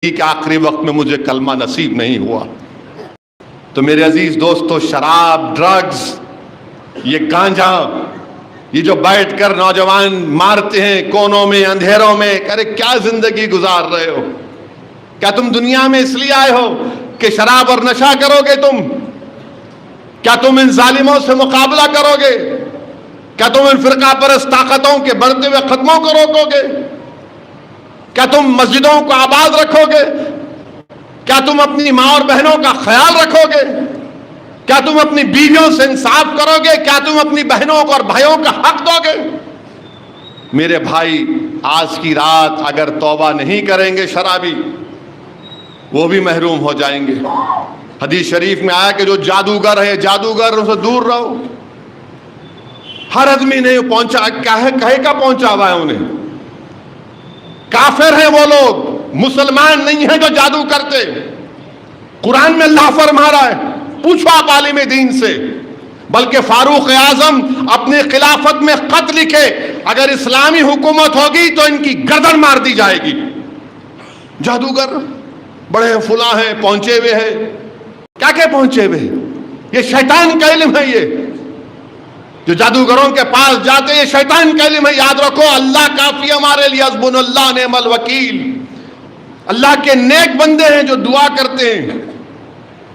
کہ آخری وقت میں مجھے کلمہ نصیب نہیں ہوا۔ تو میرے عزیز دوستو، شراب، ڈرگز، یہ گانجا، یہ جو بیٹھ کر نوجوان مارتے ہیں کونوں میں، اندھیروں میں، ارے کیا زندگی گزار رہے ہو؟ کیا تم دنیا میں اس لیے آئے ہو کہ شراب اور نشہ کرو گے؟ کیا تم ان ظالموں سے مقابلہ کرو گے؟ کیا تم ان فرقہ پرست طاقتوں کے بڑھتے ہوئے قدموں کو روکو گے؟ کیا تم مسجدوں کو آباد رکھو گے؟ کیا تم اپنی ماں اور بہنوں کا خیال رکھو گے؟ کیا تم اپنی بیویوں سے انصاف کرو گے؟ کیا تم اپنی بہنوں کو اور بھائیوں کا حق دو گے؟ میرے بھائی، آج کی رات اگر توبہ نہیں کریں گے شرابی، وہ بھی محروم ہو جائیں گے۔ حدیث شریف میں آیا کہ جو جادوگر ہے، جادوگر سے دور رہو۔ ہر آدمی نے پہنچا، کہے کا پہنچا ہوا ہے انہیں۔ کافر ہیں وہ لوگ، مسلمان نہیں ہیں جو جادو کرتے۔ قرآن میں اللہ فرما رہا ہے، پوچھو آپ عالم دین سے۔ بلکہ فاروق اعظم اپنی خلافت میں خط لکھے، اگر اسلامی حکومت ہوگی تو ان کی گردن مار دی جائے گی۔ جادوگر بڑے فلاں ہیں، پہنچے ہوئے ہیں۔ کیا پہنچے ہوئے ہیں؟ یہ شیطان کا علم ہے۔ یہ جو جادوگروں کے پاس جاتے، یہ شیطان کا علم ہے۔ یاد رکھو، اللہ کافی ہمارے لیے، حسبنا اللہ نعم الوکیل۔ اللہ کے نیک بندے ہیں جو دعا کرتے ہیں۔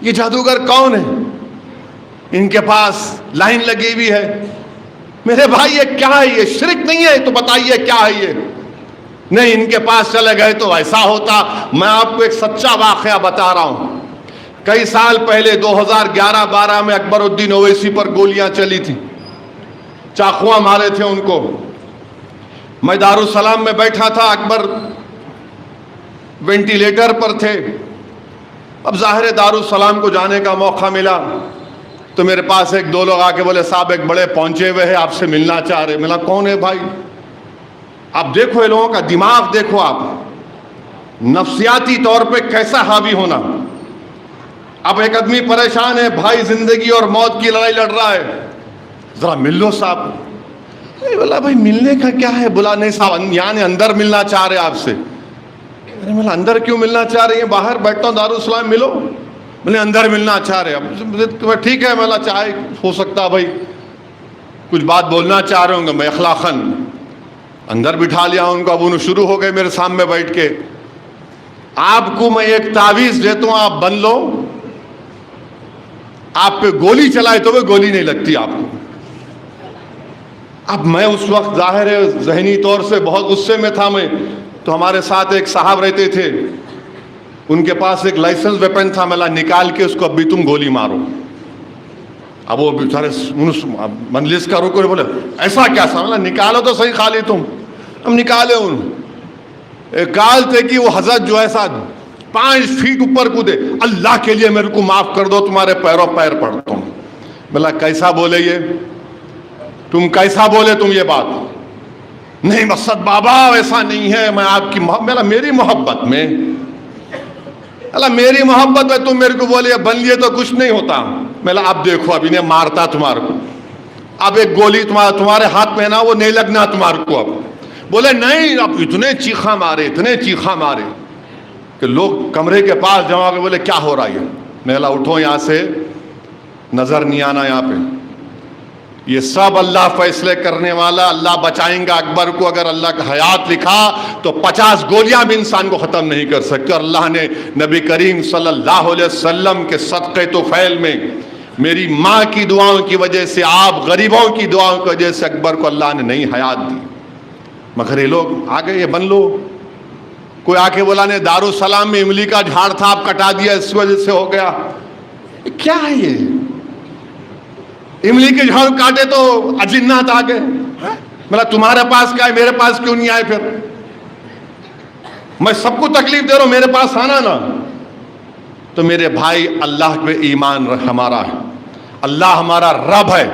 یہ جادوگر کون ہیں؟ ان کے پاس لائن لگی ہوئی ہے۔ میرے بھائی، یہ کیا ہے؟ یہ شرک نہیں ہے تو بتائیے کیا ہے یہ؟ نہیں، ان کے پاس چلے گئے تو ایسا ہوتا۔ میں آپ کو ایک سچا واقعہ بتا رہا ہوں۔ کئی سال پہلے 2011-12 میں اکبر الدین اویسی پر گولیاں چلی تھیں، چاقواں مارے تھے ان کو۔ میں دارالسلام میں بیٹھا تھا، اکبر وینٹیلیٹر پر تھے۔ اب ظاہر دارالسلام کو جانے کا موقع ملا تو میرے پاس ایک دو لوگ آ کے بولے، صاحب ایک بڑے پہنچے ہوئے ہیں، آپ سے ملنا چاہ رہے۔ ملا، کون ہے بھائی؟ اب دیکھو یہ لوگوں کا دماغ، دیکھو آپ نفسیاتی طور پہ کیسا حاوی ہونا۔ اب ایک آدمی پریشان ہے، بھائی زندگی اور موت کی لڑائی لڑ رہا ہے، ذرا مل لو صاحب۔ بولا بھائی ملنے کا کیا ہے؟ بولا نہیں صاحب، یعنی اندر ملنا چاہ رہے آپ سے۔ بولا اندر کیوں ملنا چاہ رہے ہیں؟ باہر بیٹھتا ہوں دارالسلام، ملو۔ بولے اندر ملنا چاہ رہے۔ اب ٹھیک ہے، میں چاہے ہو سکتا بھائی کچھ بات بولنا چاہ رہے ہوں گے۔ میں اخلاقاً اندر بٹھا لیا ان کو۔ اب انہوں شروع ہو گئے میرے سامنے بیٹھ کے، آپ کو میں ایک تعویذ دیتا ہوں، آپ بن لو، آپ پہ گولی چلائے تو وہ گولی نہیں لگتی آپ کو۔ اب میں اس وقت ظاہر ہے ذہنی طور سے بہت غصے میں تھا میں۔ تو ہمارے ساتھ ایک صاحب رہتے تھے، ان کے پاس ایک لائسنس ویپن تھا، میں نکال کے اس کو، اب بھی تم گولی مارو۔ اب وہ بیچارے مجلس کا رکو، بولے ایسا کیا سا؟ نکالو تو صحیح خالی تم۔ ہم نکالے، کال تھے کہ وہ حضرت جو ایسا 5 فیٹ اوپر کودے، اللہ کے لیے میرے کو معاف کر دو، تمہارے پیروں پیر پڑتا ہوں۔ بولا کیسا بولے یہ؟ تم کیسا بولے تم یہ بات؟ نہیں مقصد بابا ایسا نہیں ہے، میں آپ کی میری محبت میں، اللہ میری محبت میں تم میرے کو بولے بن لیے تو کچھ نہیں ہوتا۔ میں اب دیکھو اب انہیں مارتا تمہارے کو، اب ایک گولی تمہارے ہاتھ میں نا، وہ نہیں لگنا تمہارے کو۔ اب بولے نہیں، اب اتنے چیخا مارے، اتنے چیخا مارے کہ لوگ کمرے کے پاس جمع کے بولے کیا ہو رہا ہے؟ میں اٹھو یہاں سے، نظر نہیں آنا یہاں پہ۔ یہ سب اللہ فیصلے کرنے والا، اللہ بچائیں گا اکبر کو۔ اگر اللہ کا حیات لکھا تو 50 گولیاں بھی انسان کو ختم نہیں کر سکتے۔ اور اللہ نے نبی کریم صلی اللہ علیہ وسلم کے صدقے طفیل میں، میری ماں کی دعاؤں کی وجہ سے، آپ غریبوں کی دعاؤں کی وجہ سے اکبر کو اللہ نے نئی حیات دی۔ مگر یہ لوگ آگے یہ بن لو۔ کوئی آ کے بولا نے دارالسلام میں املی کا جھاڑ تھا، آپ کٹا دیا، اس وجہ سے ہو گیا۔ کیا ہے یہ؟ املی کے جھاڑ کاٹے تو اجنات آ گئے۔ مطلب تمہارے پاس کیا ہے، میرے پاس کیوں نہیں آئے؟ پھر میں سب کو تکلیف دے رہا ہوں، میرے پاس آنا نا۔ تو میرے بھائی، اللہ پہ ایمان ہمارا ہے، اللہ ہمارا رب ہے۔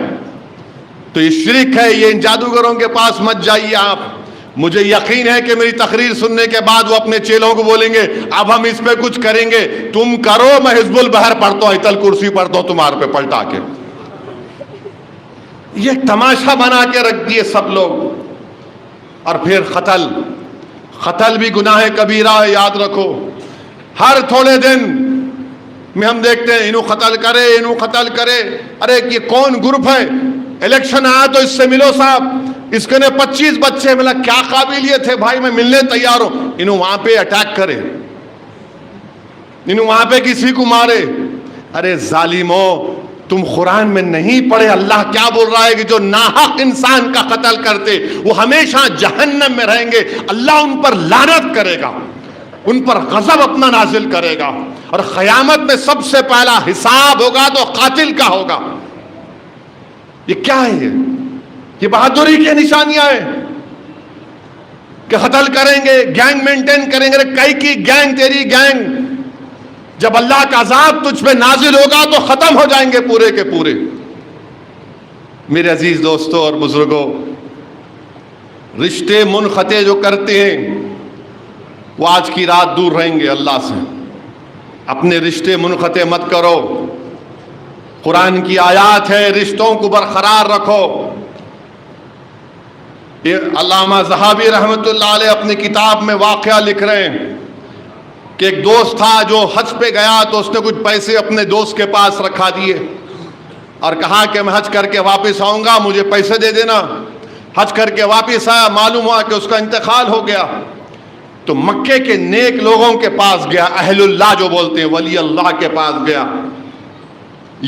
تو یہ شرک ہے، یہ ان جادوگروں کے پاس مت جائیے آپ۔ مجھے یقین ہے کہ میری تقریر سننے کے بعد وہ اپنے چیلوں کو بولیں گے اب ہم اس پہ کچھ کریں گے، تم کرو، میں حزب البحر پڑھتا ہوں، ایت الکرسی پڑھتا ہوں تمہارے پہ پلٹا کے۔ یہ تماشا بنا کے رکھ دیے سب لوگ۔ اور پھر قتل بھی گناہ کبیرہ ہے، یاد رکھو۔ ہر تھوڑے دن میں ہم دیکھتے ہیں انہوں قتل کرے. ارے یہ کون گروپ ہے؟ الیکشن آیا تو اس سے ملو صاحب، اس کے نے 25 بچے ملا، کیا قابلیت ہے بھائی، میں ملنے تیار ہوں. انہوں وہاں پہ اٹیک کرے، انہوں وہاں پہ کسی کو مارے. ارے ظالمو، تم قرآن میں نہیں پڑھے اللہ کیا بول رہا ہے کہ جو ناحق انسان کا قتل کرتے وہ ہمیشہ جہنم میں رہیں گے. اللہ ان پر لعنت کرے گا، ان پر غضب اپنا نازل کرے گا، اور قیامت میں سب سے پہلا حساب ہوگا تو قاتل کا ہوگا. یہ کیا ہے؟ یہ بہادری کی نشانیاں ہیں کہ قتل کریں گے، گینگ مینٹین کریں گے. کئی کی گینگ، تیری گینگ. جب اللہ کا عذاب تجھ پہ نازل ہوگا تو ختم ہو جائیں گے پورے کے پورے. میرے عزیز دوستوں اور بزرگوں، رشتے منقطع جو کرتے ہیں وہ آج کی رات دور رہیں گے اللہ سے. اپنے رشتے منقطع مت کرو. قرآن کی آیات ہے، رشتوں کو برقرار رکھو. یہ علامہ ذہبی رحمۃ اللہ علیہ اپنی کتاب میں واقعہ لکھ رہے ہیں کہ ایک دوست تھا جو حج پہ گیا تو اس نے کچھ پیسے اپنے دوست کے پاس رکھا دیے اور کہا کہ میں حج کر کے واپس آؤں گا، مجھے پیسے دے دینا. حج کر کے واپس آیا، معلوم ہوا کہ اس کا انتقال ہو گیا. تو مکے کے نیک لوگوں کے پاس گیا، اہل اللہ جو بولتے ہیں، ولی اللہ کے پاس گیا.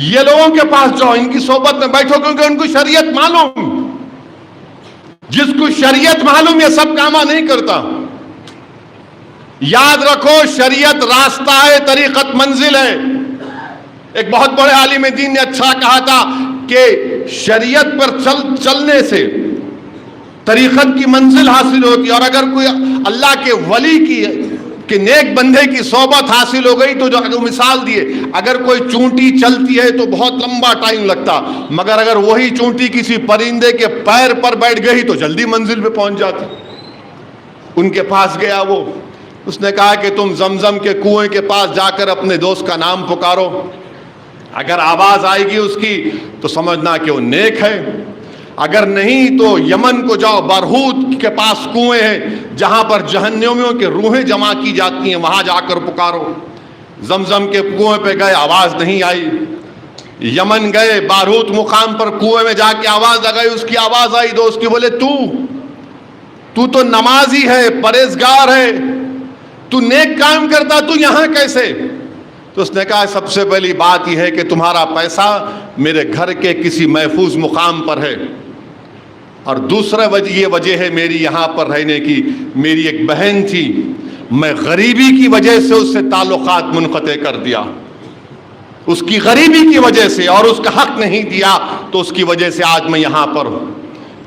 یہ لوگوں کے پاس جاؤ، ان کی صحبت میں بیٹھو، کیونکہ ان کو شریعت معلوم. جس کو شریعت معلوم یہ سب کامہ نہیں کرتا. یاد رکھو، شریعت راستہ ہے، طریقت منزل ہے. ایک بہت بڑے عالم دین نے اچھا کہا تھا کہ شریعت پر چلنے سے طریقت کی منزل حاصل ہوتی ہے، اور اگر کوئی اللہ کے ولی کی نیک بندے کی صحبت حاصل ہو گئی تو جو مثال دیے، اگر کوئی چونٹی چلتی ہے تو بہت لمبا ٹائم لگتا، مگر اگر وہی چونٹی کسی پرندے کے پیر پر بیٹھ گئی تو جلدی منزل پہ پہنچ جاتی. ان کے پاس گیا وہ، اس نے کہا کہ تم زمزم کے کنویں کے پاس جا کر اپنے دوست کا نام پکارو، اگر آواز آئے گی اس کی تو سمجھنا کہ وہ نیک ہے، اگر نہیں تو یمن کو جاؤ، برہوت کے پاس کنویں ہیں جہاں پر جہنمیوں کے روحیں جمع کی جاتی ہیں، وہاں جا کر پکارو. زمزم کے کنویں پہ گئے، آواز نہیں آئی. یمن گئے، برہوت مقام پر کنویں میں جا کے آواز لگائی، اس کی آواز آئی. دوست کی بولے تو نمازی ہے، پرہیزگار ہے، تو نیک کام کرتا، تو یہاں کیسے؟ تو اس نے کہا سب سے پہلی بات یہ ہے کہ تمہارا پیسہ میرے گھر کے کسی محفوظ مقام پر ہے، اور دوسرا یہ وجہ ہے میری یہاں پر رہنے کی. میری ایک بہن تھی، میں غریبی کی وجہ سے اس سے تعلقات منقطع کر دیا، اس کی غریبی کی وجہ سے، اور اس کا حق نہیں دیا، تو اس کی وجہ سے آج میں یہاں پر ہوں.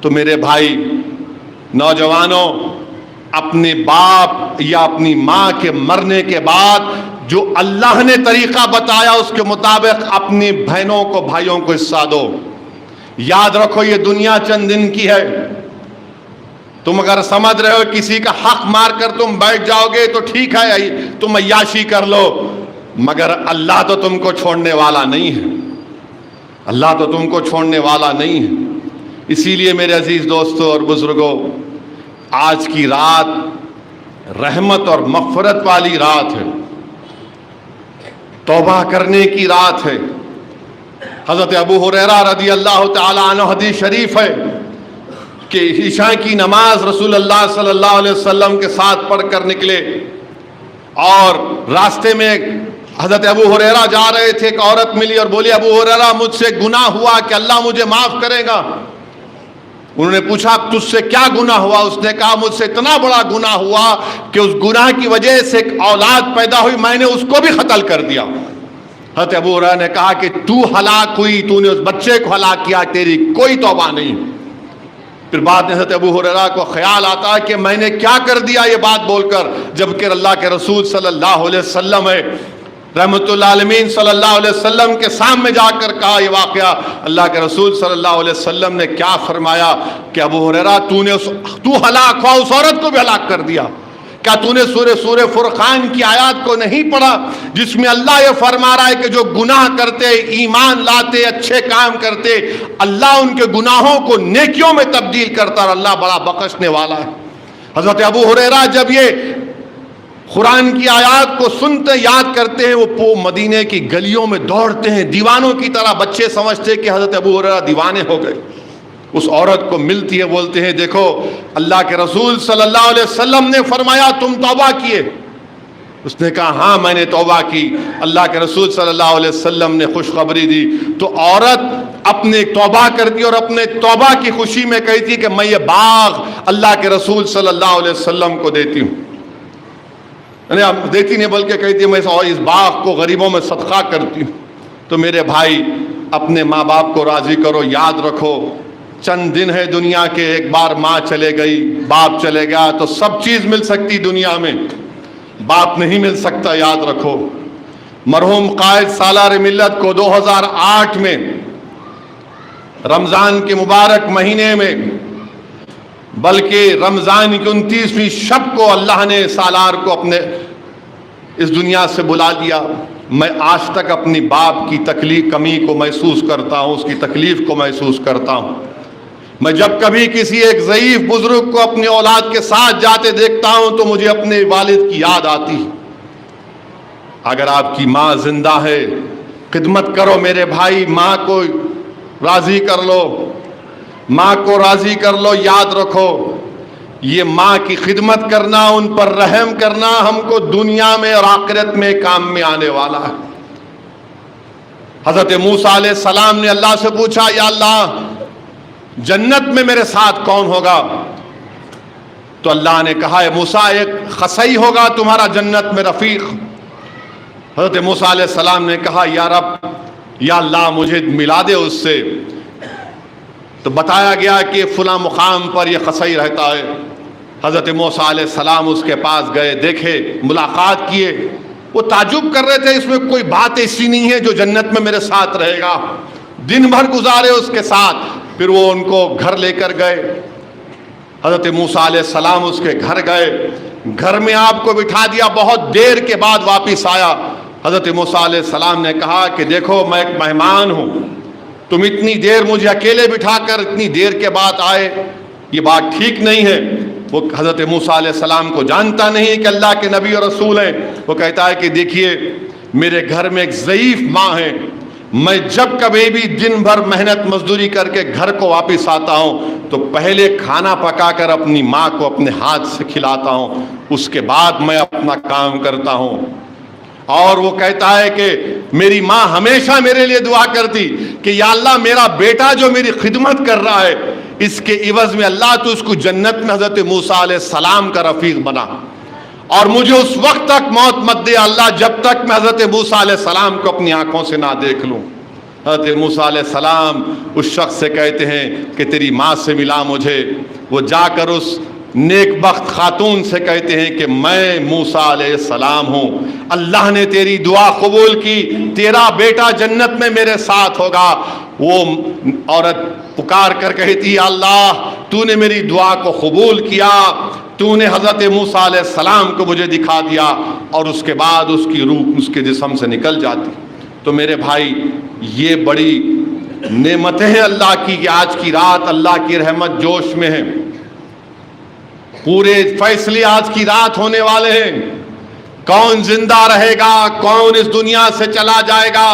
تو میرے بھائی نوجوانوں، اپنے باپ یا اپنی ماں کے مرنے کے بعد جو اللہ نے طریقہ بتایا اس کے مطابق اپنی بہنوں کو، بھائیوں کو حصہ دو. یاد رکھو یہ دنیا چند دن کی ہے. تم اگر سمجھ رہے ہو کسی کا حق مار کر تم بیٹھ جاؤ گے تو ٹھیک ہے، تم عیاشی کر لو، مگر اللہ تو تم کو چھوڑنے والا نہیں ہے. اللہ تو تم کو چھوڑنے والا نہیں ہے. اسی لیے میرے عزیز دوستوں اور بزرگوں، آج کی رات رحمت اور مغفرت والی رات ہے، توبہ کرنے کی رات ہے. حضرت ابو ہریرہ رضی اللہ تعالی عنہ حدیث شریف ہے کہ عشاء کی نماز رسول اللہ صلی اللہ علیہ وسلم کے ساتھ پڑھ کر نکلے، اور راستے میں حضرت ابو ہریرہ جا رہے تھے، ایک عورت ملی اور بولی ابو ہریرہ مجھ سے گناہ ہوا کہ اللہ مجھے معاف کرے گا. انہوں نے پوچھا تجھ سے کیا گناہ ہوا؟ اس نے کہا مجھ سے اتنا بڑا گناہ ہوا کہ اس گناہ کی وجہ سے ایک اولاد پیدا ہوئی، میں نے اس کو بھی قتل کر دیا. حضرت ابو ہریرہ نے کہا کہ تو ہلاک ہوئی، تو نے اس بچے کو ہلاک کیا، تیری کوئی توبہ نہیں. پھر بعد میں حضرت ابو ہریرہ کو خیال آتا ہے کہ میں نے کیا کر دیا یہ بات بول کر، جبکہ اللہ کے رسول صلی اللہ علیہ وسلم ہے، رحمت اللہ عالمین صلی اللہ علیہ وسلم کے سامنے جا کر کہا یہ واقعہ. اللہ کے رسول صلی اللہ علیہ وسلم نے کیا فرمایا کہ ابو ہریرہ تو ہلاک ہوا، اس عورت کو بھی ہلاک کر دیا. کیا تو نے سورہ فرقان کی آیات کو نہیں پڑھا جس میں اللہ یہ فرما رہا ہے کہ جو گناہ کرتے، ایمان لاتے، اچھے کام کرتے، اللہ ان کے گناہوں کو نیکیوں میں تبدیل کرتا اور اللہ بڑا بخشنے والا ہے. حضرت ابو ہریرہ جب یہ قرآن کی آیات کو سنتے یاد کرتے ہیں، وہ مدینے کی گلیوں میں دوڑتے ہیں دیوانوں کی طرح. بچے سمجھتے کہ حضرت ابو ہریرہ دیوانے ہو گئے. اس عورت کو ملتی ہے، بولتے ہیں دیکھو اللہ کے رسول صلی اللہ علیہ وسلم نے فرمایا تم توبہ کیے. اس نے کہا ہاں میں نے توبہ کی. اللہ کے رسول صلی اللہ علیہ وسلم نے خوشخبری دی. تو عورت اپنے توبہ کرتی اور اپنے توبہ کی خوشی میں کہتی کہ میں یہ باغ اللہ کے رسول صلی اللہ علیہ وسلم کو دیتی ہوں. دیتی نہیں بلکہ کہتی میں اس باغ کو غریبوں میں صدقہ کرتی ہوں. تو میرے بھائی اپنے ماں باپ کو راضی کرو. یاد رکھو چند دن ہے دنیا کے، ایک بار ماں چلے گئی، باپ چلے گیا تو سب چیز مل سکتی دنیا میں، باپ نہیں مل سکتا. یاد رکھو مرحوم قائد سالار ملت کو 2008 میں رمضان کے مبارک مہینے میں، بلکہ رمضان کی 29ویں شب کو اللہ نے سالار کو اپنے اس دنیا سے بلا دیا. میں آج تک اپنی باپ کی تکلیف کمی کو محسوس کرتا ہوں، اس کی تکلیف کو محسوس کرتا ہوں. میں جب کبھی کسی ایک ضعیف بزرگ کو اپنی اولاد کے ساتھ جاتے دیکھتا ہوں تو مجھے اپنے والد کی یاد آتی. اگر آپ کی ماں زندہ ہے خدمت کرو میرے بھائی، ماں کو راضی کر لو، ماں کو راضی کر لو. یاد رکھو یہ ماں کی خدمت کرنا، ان پر رحم کرنا ہم کو دنیا میں اور آخرت میں کام میں آنے والا ہے. حضرت موسیٰ علیہ السلام نے اللہ سے پوچھا یا اللہ جنت میں میرے ساتھ کون ہوگا؟ تو اللہ نے کہا اے موسیٰ ایک خصی ہوگا تمہارا جنت میں رفیق. حضرت موسیٰ علیہ السلام نے کہا یا رب یا اللہ مجھے ملا دے اس سے. تو بتایا گیا کہ فلاں مقام پر یہ خصی رہتا ہے. حضرت موسیٰ علیہ السلام اس کے پاس گئے، دیکھے، ملاقات کیے. وہ تعجب کر رہے تھے اس میں کوئی بات ایسی نہیں ہے جو جنت میں میرے ساتھ رہے گا. دن بھر گزارے اس کے ساتھ. پھر وہ ان کو گھر لے کر گئے. حضرت موسیٰ علیہ السلام اس کے گھر گئے، گھر میں آپ کو بٹھا دیا. بہت دیر کے بعد واپس آیا. حضرت موسیٰ علیہ السلام نے کہا کہ دیکھو میں ایک مہمان ہوں، تم اتنی دیر مجھے اکیلے بٹھا کر اتنی دیر کے بعد آئے، یہ بات ٹھیک نہیں ہے. وہ حضرت موسیٰ علیہ السلام کو جانتا نہیں کہ اللہ کے نبی اور رسول ہیں. وہ کہتا ہے کہ دیکھیے میرے گھر میں ایک ضعیف ماں ہے، میں جب کبھی بھی دن بھر محنت مزدوری کر کے گھر کو واپس آتا ہوں تو پہلے کھانا پکا کر اپنی ماں کو اپنے ہاتھ سے کھلاتا ہوں، اس کے بعد میں اپنا کام کرتا ہوں. اور وہ کہتا ہے کہ میری ماں ہمیشہ میرے لیے دعا کرتی کہ یا اللہ میرا بیٹا جو میری خدمت کر رہا ہے اس کے عوض میں اللہ تو اس کو جنت میں حضرت موسیٰ علیہ السلام کا رفیق بنا، اور مجھے اس وقت تک موت مت دے اللہ جب تک میں حضرت موسیٰ علیہ السلام کو اپنی آنکھوں سے نہ دیکھ لوں. حضرت موسیٰ علیہ السلام اس شخص سے کہتے ہیں کہ تیری ماں سے ملا مجھے. وہ جا کر اس نیک بخت خاتون سے کہتے ہیں کہ میں موسیٰ علیہ السلام ہوں، اللہ نے تیری دعا قبول کی، تیرا بیٹا جنت میں میرے ساتھ ہوگا. وہ عورت پکار کر کہتی اللہ تو نے میری دعا کو قبول کیا، تو نے حضرت موسیٰ علیہ السلام کو مجھے دکھا دیا. اور اس کے بعد اس کی روح اس کے جسم سے نکل جاتی. تو میرے بھائی یہ بڑی نعمتیں ہیں اللہ کی کہ آج کی رات اللہ کی رحمت جوش میں ہے. پورے فیصلے آج کی رات ہونے والے ہیں. کون زندہ رہے گا، کون اس دنیا سے چلا جائے گا.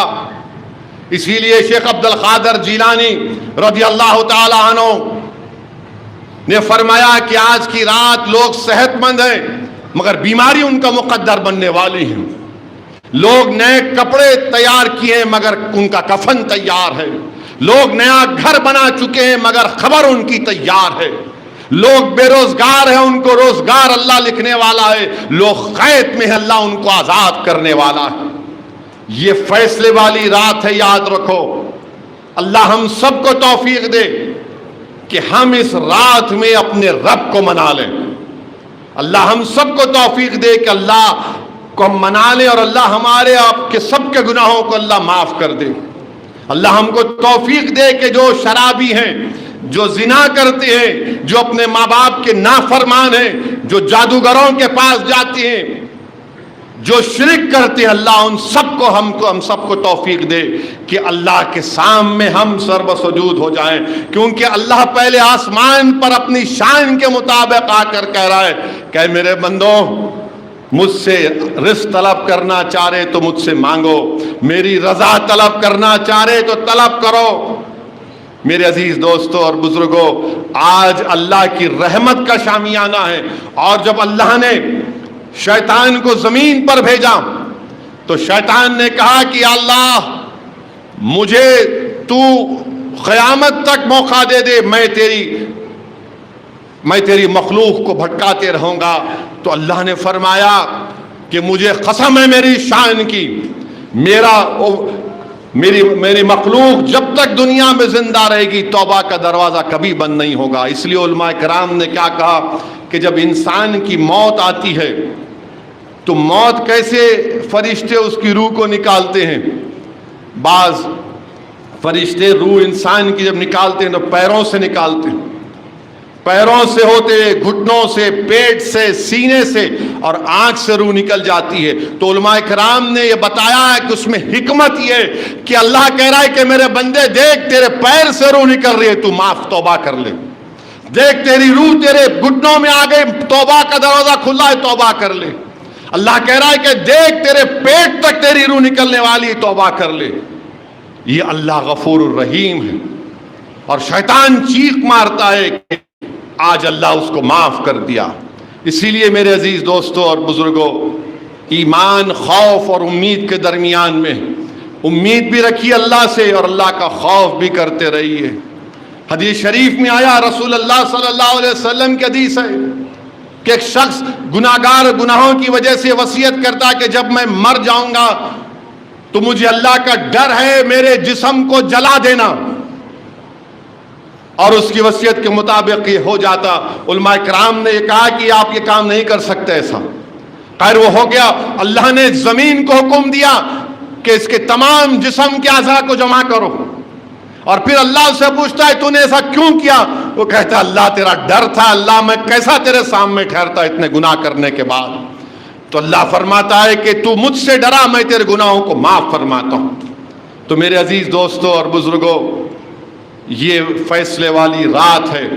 اسی لیے شیخ عبد القادر جیلانی رضی اللہ تعالی عنہ نے فرمایا کہ آج کی رات لوگ صحت مند ہیں مگر بیماری ان کا مقدر بننے والی ہے. لوگ نئے کپڑے تیار کیے ہیں مگر ان کا کفن تیار ہے. لوگ نیا گھر بنا چکے ہیں مگر خبر ان کی تیار ہے. لوگ بے روزگار ہیں ان کو روزگار اللہ لکھنے والا ہے. لوگ قید میں ہیں اللہ ان کو آزاد کرنے والا ہے. یہ فیصلے والی رات ہے، یاد رکھو. اللہ ہم سب کو توفیق دے کہ ہم اس رات میں اپنے رب کو منا لیں. اللہ ہم سب کو توفیق دے کہ اللہ کو ہم منا لیں اور اللہ ہمارے آپ کے سب کے گناہوں کو اللہ معاف کر دے. اللہ ہم کو توفیق دے کہ جو شرابی ہیں، جو زنا کرتے ہیں، جو اپنے ماں باپ کے نافرمان ہیں، جو جادوگروں کے پاس جاتے ہیں، جو شرک کرتے ہیں، اللہ ان سب کو ہم سب کو توفیق دے کہ اللہ کے سامنے ہم سر بسجود ہو جائیں. کیونکہ اللہ پہلے آسمان پر اپنی شان کے مطابق آ کر کہہ رہا ہے کہ میرے بندوں مجھ سے رزق طلب کرنا چاہ رہے تو مجھ سے مانگو، میری رضا طلب کرنا چاہ رہے تو طلب کرو۔ میرے عزیز دوستو اور بزرگوں، آج اللہ کی رحمت کا شامیانہ ہے، اور جب اللہ نے شیطان کو زمین پر بھیجا تو شیطان نے کہا کہ اللہ مجھے تو قیامت تک موقع دے دے، میں تیری مخلوق کو بھٹکاتے رہوں گا۔ تو اللہ نے فرمایا کہ مجھے قسم ہے میری شان کی، میری مخلوق جب تک دنیا میں زندہ رہے گی توبہ کا دروازہ کبھی بند نہیں ہوگا۔ اس لیے علماء کرام نے کیا کہا کہ جب انسان کی موت آتی ہے تو موت کیسے فرشتے اس کی روح کو نکالتے ہیں؟ بعض فرشتے روح انسان کی جب نکالتے ہیں تو پیروں سے نکالتے ہیں، پیروں سے ہوتے، گھٹنوں سے، پیٹ سے، سینے سے اور آنکھ سے روح نکل جاتی ہے۔ تو علماء کرام نے یہ بتایا ہے کہ اس میں حکمت یہ ہے کہ اللہ کہہ رہا ہے کہ میرے بندے دیکھ تیرے پیر سے روح نکل رہی ہے، تو معاف توبہ کر لے، دیکھ تیری روح تیرے گھٹنوں میں آ گئی، توبہ کا دروازہ کھلا ہے، توبہ کر لے۔ اللہ کہہ رہا ہے کہ دیکھ تیرے پیٹ تک تیری روح نکلنے والی ہے، توبہ کر لے۔ یہ اللہ غفور الرحیم ہے، اور شیطان چیخ مارتا ہے کہ آج اللہ اس کو معاف کر دیا۔ اسی لیے میرے عزیز دوستوں اور بزرگوں، ایمان، خوف اور امید کے درمیان میں امید بھی رکھیے اللہ سے اور اللہ کا خوف بھی کرتے رہیے۔ حدیث شریف میں آیا، رسول اللہ صلی اللہ علیہ وسلم کی حدیث ہے کہ ایک شخص گناہگار گناہوں کی وجہ سے وصیت کرتا کہ جب میں مر جاؤں گا تو مجھے اللہ کا ڈر ہے میرے جسم کو جلا دینا، اور اس کی وصیت کے مطابق یہ ہو جاتا۔ علماء کرام نے یہ کہا کہ آپ یہ کام نہیں کر سکتے ایسا، خیر وہ ہو گیا۔ اللہ نے زمین کو حکم دیا کہ اس کے تمام جسم کے اعضاء کو جمع کرو، اور پھر اللہ سے پوچھتا ہے تو نے ایسا کیوں کیا؟ وہ کہتا ہے اللہ تیرا ڈر تھا، اللہ میں کیسا تیرے سامنے ٹھہرتا اتنے گناہ کرنے کے بعد؟ تو اللہ فرماتا ہے کہ تو مجھ سے ڈرا، میں تیرے گناہوں کو معاف فرماتا ہوں۔ تو میرے عزیز دوستوں اور بزرگوں، یہ فیصلے والی رات ہے،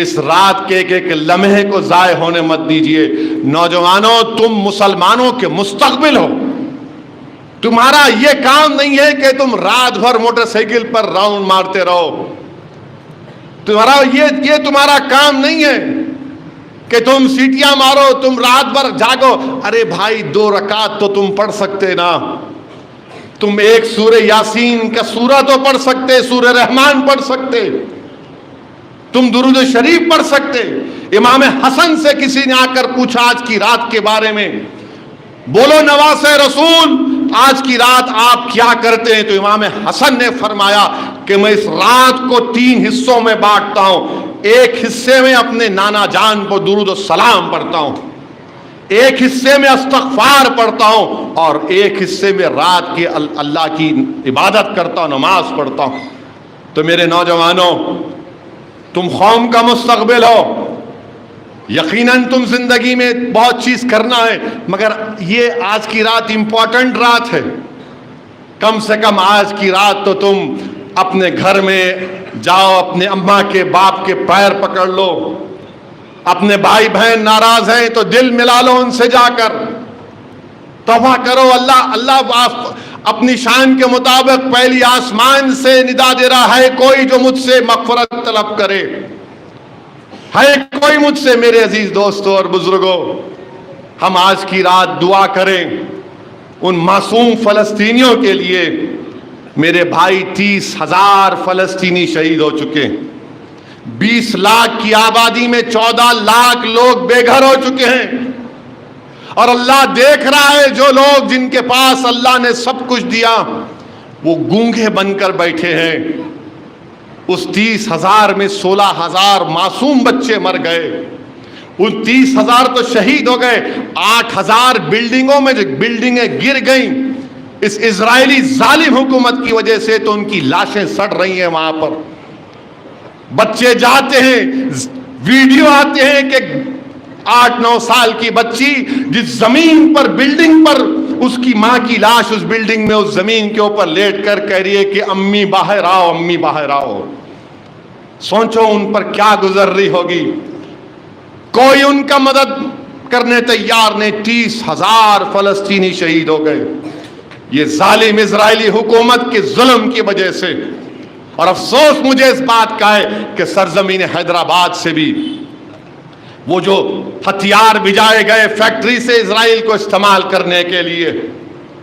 اس رات کے ایک ایک لمحے کو ضائع ہونے مت دیجئے۔ نوجوانوں، تم مسلمانوں کے مستقبل ہو، تمہارا یہ کام نہیں ہے کہ تم رات بھر موٹر سائیکل پر راؤنڈ مارتے رہو، یہ تمہارا کام نہیں ہے کہ تم سیٹیاں مارو، تم رات بھر جاگو۔ ارے بھائی 2 رکعت تو تم پڑھ سکتے نا، تم ایک سورہ یاسین کا سورہ تو پڑھ سکتے، سورہ رحمان پڑھ سکتے، تم درود شریف پڑھ سکتے۔ امام حسن سے کسی نے آ کر پوچھا آج کی رات کے بارے میں، بولو نواسے رسول آج کی رات آپ کیا کرتے ہیں؟ تو امام حسن نے فرمایا کہ میں اس رات کو 3 حصوں میں بانٹتا ہوں، ایک حصے میں اپنے نانا جان پر درود و سلام پڑھتا ہوں، ایک حصے میں استغفار پڑھتا ہوں، اور ایک حصے میں رات کے اللہ کی عبادت کرتا ہوں، نماز پڑھتا ہوں۔ تو میرے نوجوانوں، تم قوم کا مستقبل ہو، یقیناً تم زندگی میں بہت چیز کرنا ہے، مگر یہ آج کی رات امپورٹنٹ رات ہے۔ کم سے کم آج کی رات تو تم اپنے گھر میں جاؤ، اپنے اماں کے باپ کے پیر پکڑ لو، اپنے بھائی بہن ناراض ہیں تو دل ملا لو ان سے جا کر، توبہ کرو۔ اللہ اپنی شان کے مطابق پہلی آسمان سے ندا دے رہا ہے، کوئی جو مجھ سے مغفرت طلب کرے، ہے کوئی مجھ سے۔ میرے عزیز دوستوں اور بزرگوں، ہم آج کی رات دعا کریں ان معصوم فلسطینیوں کے لیے۔ میرے بھائی 30,000 فلسطینی شہید ہو چکے ہیں، 20 لاکھ کی آبادی میں 14 لاکھ لوگ بے گھر ہو چکے ہیں، اور اللہ دیکھ رہا ہے جو لوگ جن کے پاس اللہ نے سب کچھ دیا وہ گونگے بن کر بیٹھے ہیں۔ اس 30,000 میں 16,000 معصوم بچے مر گئے، ان 30,000 تو شہید ہو گئے، 8,000 بلڈنگوں میں بلڈنگیں گر گئیں اس اسرائیلی ظالم حکومت کی وجہ سے، تو ان کی لاشیں سڑ رہی ہیں وہاں پر۔ بچے جاتے ہیں، ویڈیو آتے ہیں کہ 8-9 سال کی بچی جس زمین پر بلڈنگ پر اس کی ماں کی لاش اس بلڈنگ میں اس زمین کے اوپر لیٹ کر کہہ رہی ہے کہ امی باہر آؤ، امی باہر آؤ۔ سوچو ان پر کیا گزر رہی ہوگی، کوئی ان کا مدد کرنے تیار نہیں، 30,000 فلسطینی شہید ہو گئے یہ ظالم اسرائیلی حکومت کے ظلم کی وجہ سے۔ اور افسوس مجھے اس بات کا ہے کہ سرزمین حیدرآباد سے بھی وہ جو ہتھیار بھجائے گئے فیکٹری سے اسرائیل کو استعمال کرنے کے لیے،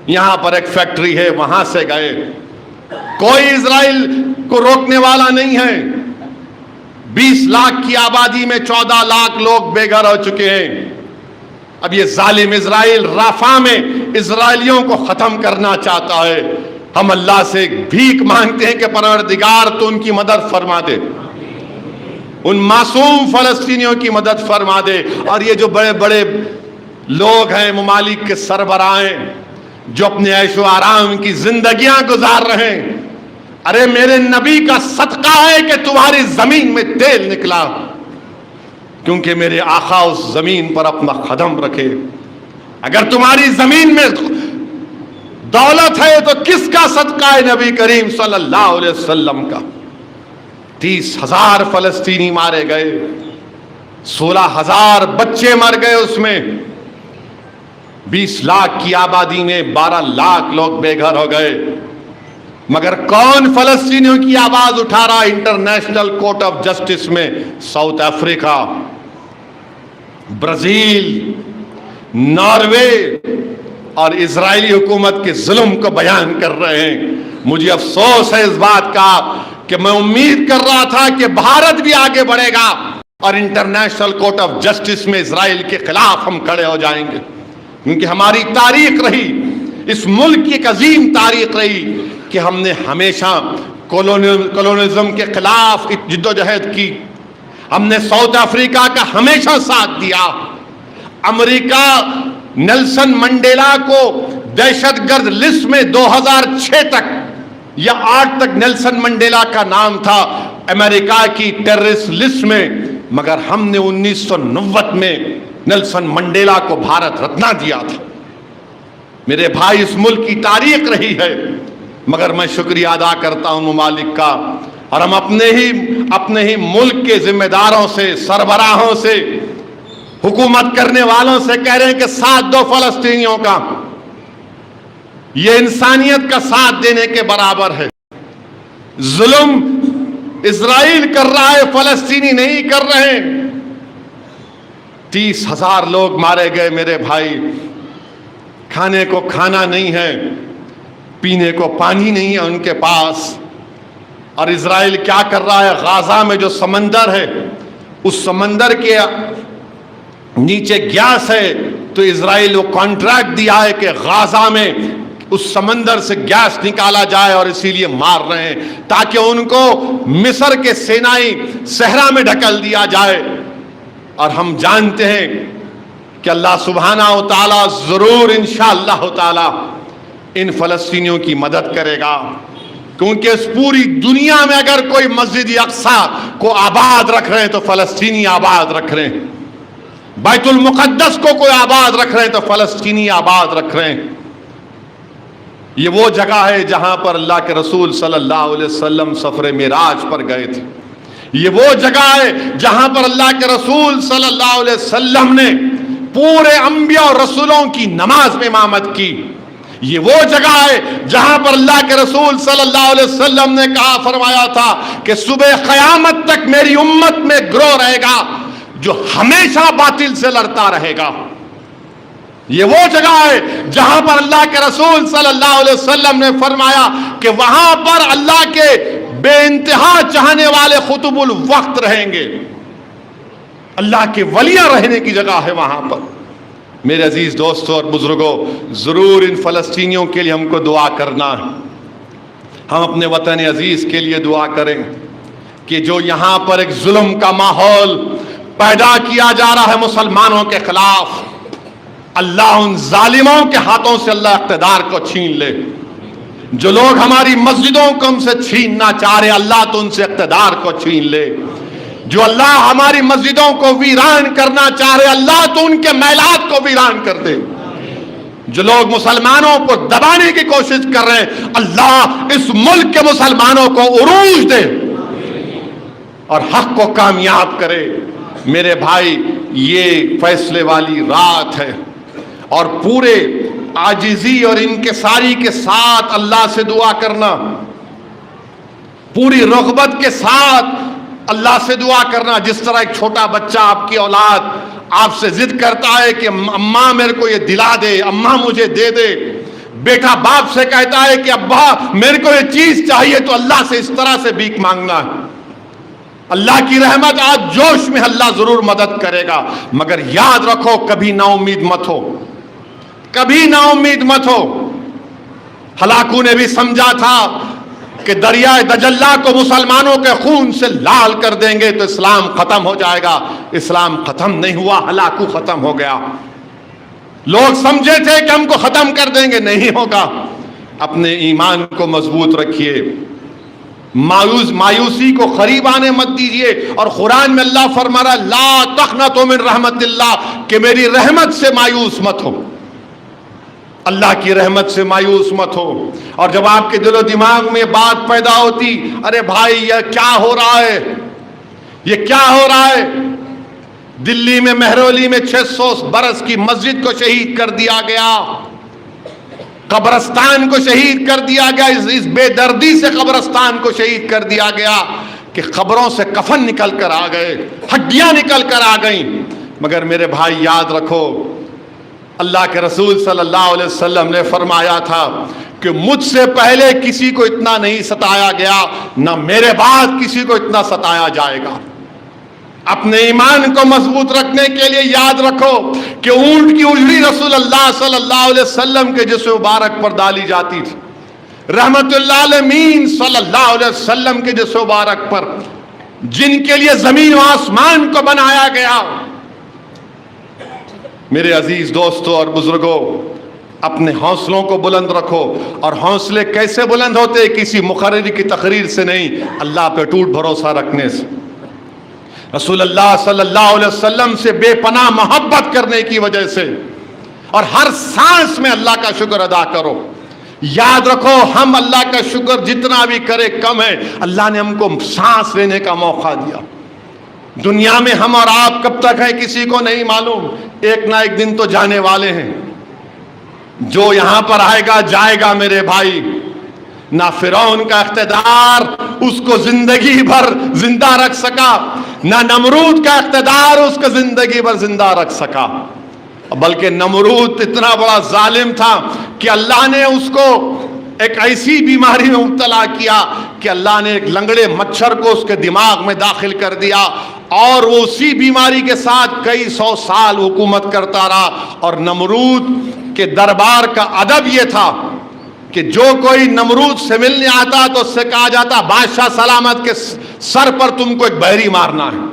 یہاں پر ایک فیکٹری ہے وہاں سے گئے، کوئی اسرائیل کو روکنے والا نہیں ہے۔ 20 لاکھ کی آبادی میں 14 لاکھ لوگ بے گھر ہو چکے ہیں۔ اب یہ ظالم اسرائیل رافع میں اسرائیلیوں کو ختم کرنا چاہتا ہے۔ ہم اللہ سے بھیک مانگتے ہیں کہ پروردگار تو ان کی مدد فرما دے، ان معصوم فلسطینیوں کی مدد فرما دے۔ اور یہ جو بڑے بڑے لوگ ہیں، ممالک کے سربراہ ہیں، جو اپنے عیش و آرام کی زندگیاں گزار رہے ہیں، ارے میرے نبی کا صدقہ ہے کہ تمہاری زمین میں تیل نکلا، کیونکہ میرے آقا اس زمین پر اپنا قدم رکھے۔ اگر تمہاری زمین میں دولت ہے تو کس کا صدقہ ہے؟ نبی کریم صلی اللہ علیہ وسلم کا۔ 30,000 فلسطینی مارے گئے، 16,000 بچے مر گئے، اس میں 20 لاکھ کی آبادی میں 12 لاکھ لوگ بے گھر ہو گئے۔ مگر کون فلسطینیوں کی آواز اٹھا رہا انٹرنیشنل کورٹ آف جسٹس میں؟ ساؤتھ افریقہ، برازیل، ناروے، اور اسرائیلی حکومت کے ظلم کو بیان کر رہے ہیں۔ مجھے افسوس ہے اس بات کا کہ میں امید کر رہا تھا کہ بھارت بھی آگے بڑھے گا اور انٹرنیشنل کورٹ آف جسٹس میں اسرائیل کے خلاف ہم کھڑے ہو جائیں گے، کیونکہ ہماری تاریخ رہی، اس ملک کی ایک عظیم تاریخ رہی کہ ہم نے ہمیشہ کولونیزم کے خلاف جد و جہد کی، ہم نے ساؤتھ افریقہ کا ہمیشہ ساتھ دیا۔ امریکہ نیلسن منڈیلا کو دہشت گرد لسٹ میں 2006 تک یا 8 تک نیلسن منڈیلا کا نام تھا امریکہ کی ٹیررسٹ لسٹ میں، مگر ہم نے 1990 میں نیلسن منڈیلا کو بھارت رتنا دیا تھا۔ میرے بھائی، اس ملک کی تاریخ رہی ہے، مگر میں شکریہ ادا کرتا ہوں ممالک کا، اور ہم اپنے ہی ملک کے ذمہ داروں سے، سربراہوں سے، حکومت کرنے والوں سے کہہ رہے ہیں کہ ساتھ دو فلسطینیوں کا، یہ انسانیت کا ساتھ دینے کے برابر ہے۔ ظلم اسرائیل کر رہا ہے، فلسطینی نہیں کر رہے۔ 30,000 لوگ مارے گئے میرے بھائی، کھانے کو کھانا نہیں ہے، پینے کو پانی نہیں ہے ان کے پاس۔ اور اسرائیل کیا کر رہا ہے؟ غازہ میں جو سمندر ہے، اس سمندر کے نیچے گیس ہے، تو اسرائیل کو کانٹریکٹ دیا ہے کہ غازہ میں اس سمندر سے گیس نکالا جائے، اور اسی لیے مار رہے ہیں تاکہ ان کو مصر کے سینائی صحرا میں ڈھکل دیا جائے۔ اور ہم جانتے ہیں کہ اللہ سبحانہ و تعالی ضرور انشاءاللہ تعالی ان فلسطینیوں کی مدد کرے گا، کیونکہ اس پوری دنیا میں اگر کوئی مسجد اقصی کو آباد رکھ رہے ہیں تو فلسطینی آباد رکھ رہے ہیں، بیت المقدس کو کوئی آباد رکھ رہے ہیں تو فلسطینی آباد رکھ رہے ہیں۔ یہ وہ جگہ ہے جہاں پر اللہ کے رسول صلی اللہ علیہ وسلم سفر معراج پر گئے تھے۔ یہ وہ جگہ ہے جہاں پر اللہ کے رسول صلی اللہ علیہ وسلم نے پورے انبیاء اور رسولوں کی نماز میں امامت کی۔ یہ وہ جگہ ہے جہاں پر اللہ کے رسول صلی اللہ علیہ وسلم نے کہا، فرمایا تھا کہ صبح قیامت تک میری امت میں گروہ رہے گا جو ہمیشہ باطل سے لڑتا رہے گا۔ یہ وہ جگہ ہے جہاں پر اللہ کے رسول صلی اللہ علیہ وسلم نے فرمایا کہ وہاں پر اللہ کے بے انتہا چاہنے والے قطب الوقت رہیں گے، اللہ کے ولیاں رہنے کی جگہ ہے وہاں پر۔ میرے عزیز دوستوں اور بزرگوں، ضرور ان فلسطینیوں کے لیے ہم کو دعا کرنا ہے۔ ہم اپنے وطن عزیز کے لیے دعا کریں کہ جو یہاں پر ایک ظلم کا ماحول پیدا کیا جا رہا ہے مسلمانوں کے خلاف، اللہ ان ظالموں کے ہاتھوں سے اللہ اقتدار کو چھین لے۔ جو لوگ ہماری مسجدوں کو ہم سے چھیننا چاہ رہے، اللہ تو ان سے اقتدار کو چھین لے۔ جو اللہ ہماری مسجدوں کو ویران کرنا چاہ رہے، اللہ تو ان کے میلات کو ویران کر دے۔ جو لوگ مسلمانوں کو دبانے کی کوشش کر رہے ہیں، اللہ اس ملک کے مسلمانوں کو عروج دے اور حق کو کامیاب کرے۔ میرے بھائی، یہ فیصلے والی رات ہے، اور پورے عاجزی اور انکساری کے ساتھ اللہ سے دعا کرنا، پوری رغبت کے ساتھ اللہ سے دعا کرنا. جس طرح ایک چھوٹا بچہ، آپ کی اولاد آپ سے ضد کرتا ہے کہ اماں میرے کو یہ دلا دے، اماں مجھے دے دے. بیٹا باپ سے کہتا ہے کہ ابا میرے کو یہ چیز چاہیے، تو اللہ سے اس طرح سے بھیک مانگنا ہے. اللہ کی رحمت آج جوش میں اللہ ضرور مدد کرے گا، مگر یاد رکھو کبھی نا امید مت ہو، کبھی نا امید مت ہو. ہلاکو نے بھی سمجھا تھا کہ دریائے دجلہ کو مسلمانوں کے خون سے لال کر دیں گے تو اسلام ختم ہو جائے گا. اسلام ختم نہیں ہوا، ہلاکو ختم ہو گیا. لوگ سمجھے تھے کہ ہم کو ختم کر دیں گے، نہیں ہوگا. اپنے ایمان کو مضبوط رکھیے، مایوسی کو قریب آنے مت دیجیے. اور قرآن میں اللہ فرما رہا لا تقنطوا من رحمت اللہ، کہ میری رحمت سے مایوس مت ہو، اللہ کی رحمت سے مایوس مت ہو. اور جب آپ کے دل و دماغ میں بات پیدا ہوتی، ارے بھائی یہ کیا ہو رہا ہے، یہ کیا ہو رہا ہے. دلی میں مہرولی میں 600 برس کی مسجد کو شہید کر دیا گیا، قبرستان کو شہید کر دیا گیا. اس بے دردی سے قبرستان کو شہید کر دیا گیا کہ قبروں سے کفن نکل کر آ گئے، ہڈیاں نکل کر آ گئیں. مگر میرے بھائی یاد رکھو، اللہ کے رسول صلی اللہ علیہ وسلم نے فرمایا تھا کہ مجھ سے پہلے کسی کو اتنا نہیں ستایا گیا، نہ میرے بعد کسی کو اتنا ستایا جائے گا. اپنے ایمان کو مضبوط رکھنے کے لیے یاد رکھو کہ اونٹ کی اجڑی رسول اللہ صلی اللہ علیہ وسلم کے جسم مبارک پر ڈالی جاتی تھی، رحمت اللہ عالمین صلی اللہ علیہ وسلم کے جسم مبارک پر، جن کے لیے زمین و آسمان کو بنایا گیا. میرے عزیز دوستوں اور بزرگوں، اپنے حوصلوں کو بلند رکھو. اور حوصلے کیسے بلند ہوتے؟ کسی مقرر کی تقریر سے نہیں، اللہ پہ ٹوٹ بھروسہ رکھنے سے، رسول اللہ صلی اللہ علیہ وسلم سے بے پناہ محبت کرنے کی وجہ سے. اور ہر سانس میں اللہ کا شکر ادا کرو. یاد رکھو ہم اللہ کا شکر جتنا بھی کرے کم ہے. اللہ نے ہم کو سانس لینے کا موقع دیا. دنیا میں ہم اور آپ کب تک ہیں کسی کو نہیں معلوم، ایک نہ ایک دن تو جانے والے ہیں. جو یہاں پر آئے گا جائے گا میرے بھائی. نہ فرعون کا اقتدار اس کو زندگی بھر زندہ رکھ سکا، نہ نمرود کا اقتدار اس کو زندگی بھر زندہ رکھ سکا. بلکہ نمرود اتنا بڑا ظالم تھا کہ اللہ نے اس کو ایک ایسی بیماری میں مبتلا کیا کہ اللہ نے ایک لنگڑے مچھر کو اس کے دماغ میں داخل کر دیا، اور وہ اسی بیماری کے ساتھ کئی 100 سال حکومت کرتا رہا. اور نمرود کے دربار کا ادب یہ تھا کہ جو کوئی نمرود سے ملنے آتا تو اس سے کہا جاتا بادشاہ سلامت کے سر پر تم کو ایک بحری مارنا ہے.